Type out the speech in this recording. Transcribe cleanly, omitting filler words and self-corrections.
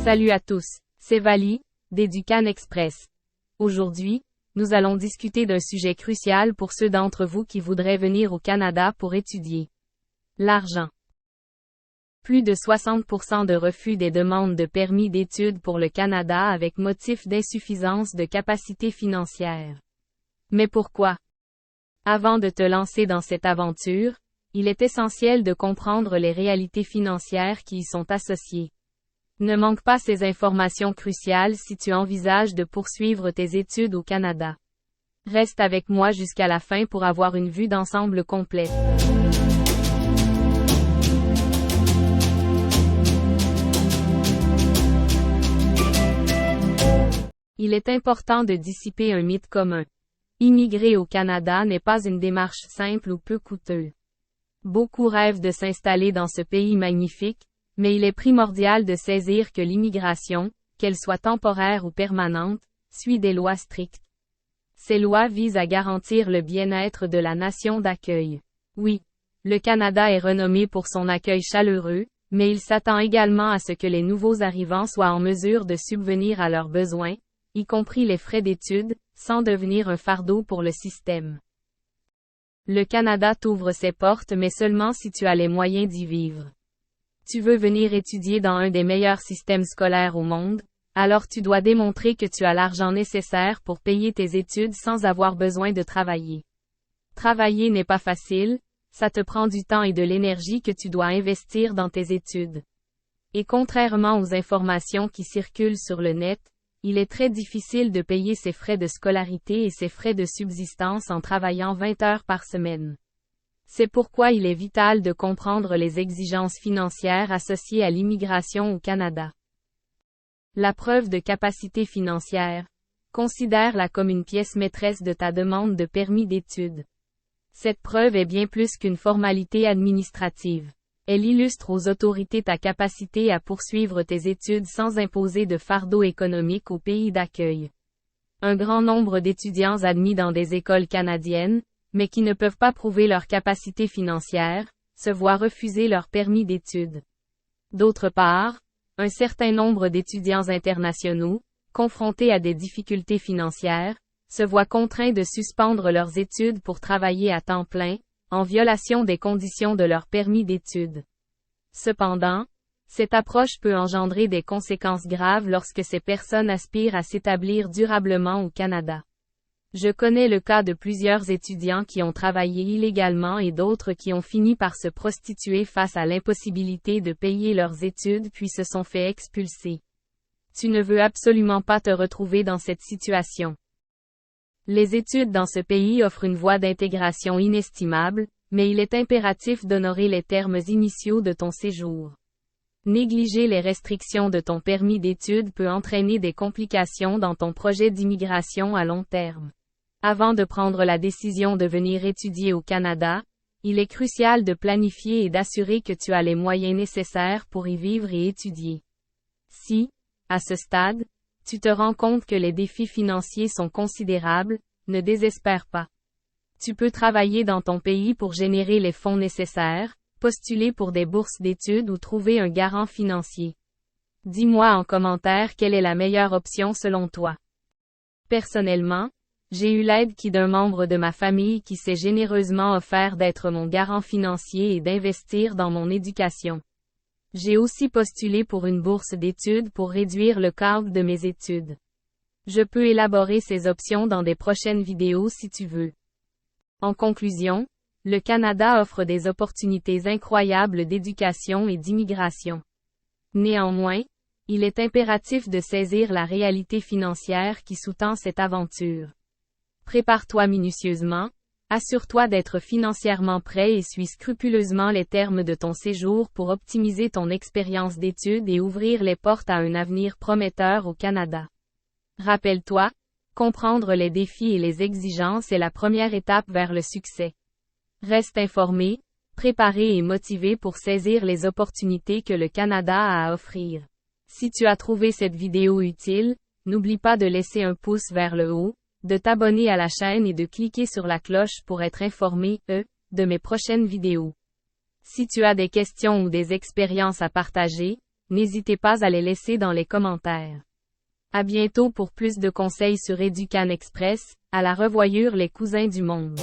Salut à tous, c'est Vali, d'Educan Express. Aujourd'hui, nous allons discuter d'un sujet crucial pour ceux d'entre vous qui voudraient venir au Canada pour étudier. L'argent. Plus de 60% de refus des demandes de permis d'études pour le Canada avec motif d'insuffisance de capacité financière. Mais pourquoi? Avant de te lancer dans cette aventure, il est essentiel de comprendre les réalités financières qui y sont associées. Ne manque pas ces informations cruciales si tu envisages de poursuivre tes études au Canada. Reste avec moi jusqu'à la fin pour avoir une vue d'ensemble complète. Il est important de dissiper un mythe commun. Immigrer au Canada n'est pas une démarche simple ou peu coûteuse. Beaucoup rêvent de s'installer dans ce pays magnifique, mais il est primordial de saisir que l'immigration, qu'elle soit temporaire ou permanente, suit des lois strictes. Ces lois visent à garantir le bien-être de la nation d'accueil. Oui, le Canada est renommé pour son accueil chaleureux, mais il s'attend également à ce que les nouveaux arrivants soient en mesure de subvenir à leurs besoins, y compris les frais d'études, sans devenir un fardeau pour le système. Le Canada t'ouvre ses portes mais seulement si tu as les moyens d'y vivre. Tu veux venir étudier dans un des meilleurs systèmes scolaires au monde, alors tu dois démontrer que tu as l'argent nécessaire pour payer tes études sans avoir besoin de travailler. Travailler n'est pas facile, ça te prend du temps et de l'énergie que tu dois investir dans tes études. Et contrairement aux informations qui circulent sur le net, il est très difficile de payer ses frais de scolarité et ses frais de subsistance en travaillant 20 heures par semaine. C'est pourquoi il est vital de comprendre les exigences financières associées à l'immigration au Canada. La preuve de capacité financière. Considère-la comme une pièce maîtresse de ta demande de permis d'études. Cette preuve est bien plus qu'une formalité administrative. Elle illustre aux autorités ta capacité à poursuivre tes études sans imposer de fardeau économique au pays d'accueil. Un grand nombre d'étudiants admis dans des écoles canadiennes, mais qui ne peuvent pas prouver leur capacité financière, se voient refuser leur permis d'études. D'autre part, un certain nombre d'étudiants internationaux, confrontés à des difficultés financières, se voient contraints de suspendre leurs études pour travailler à temps plein, en violation des conditions de leur permis d'études. Cependant, cette approche peut engendrer des conséquences graves lorsque ces personnes aspirent à s'établir durablement au Canada. Je connais le cas de plusieurs étudiants qui ont travaillé illégalement et d'autres qui ont fini par se prostituer face à l'impossibilité de payer leurs études puis se sont fait expulser. Tu ne veux absolument pas te retrouver dans cette situation. Les études dans ce pays offrent une voie d'intégration inestimable, mais il est impératif d'honorer les termes initiaux de ton séjour. Négliger les restrictions de ton permis d'études peut entraîner des complications dans ton projet d'immigration à long terme. Avant de prendre la décision de venir étudier au Canada, il est crucial de planifier et d'assurer que tu as les moyens nécessaires pour y vivre et étudier. Si, à ce stade, tu te rends compte que les défis financiers sont considérables, ne désespère pas. Tu peux travailler dans ton pays pour générer les fonds nécessaires, postuler pour des bourses d'études ou trouver un garant financier. Dis-moi en commentaire quelle est la meilleure option selon toi. Personnellement, j'ai eu l'aide d'un membre de ma famille qui s'est généreusement offert d'être mon garant financier et d'investir dans mon éducation. J'ai aussi postulé pour une bourse d'études pour réduire le cadre de mes études. Je peux élaborer ces options dans des prochaines vidéos si tu veux. En conclusion, le Canada offre des opportunités incroyables d'éducation et d'immigration. Néanmoins, il est impératif de saisir la réalité financière qui sous-tend cette aventure. Prépare-toi minutieusement, assure-toi d'être financièrement prêt et suis scrupuleusement les termes de ton séjour pour optimiser ton expérience d'études et ouvrir les portes à un avenir prometteur au Canada. Rappelle-toi, comprendre les défis et les exigences est la première étape vers le succès. Reste informé, préparé et motivé pour saisir les opportunités que le Canada a à offrir. Si tu as trouvé cette vidéo utile, n'oublie pas de laisser un pouce vers le haut, de t'abonner à la chaîne et de cliquer sur la cloche pour être informé, de mes prochaines vidéos. Si tu as des questions ou des expériences à partager, N'hésitez pas à les laisser dans les commentaires. À bientôt pour plus de conseils sur Éducane Express, à la revoyure les cousins du monde.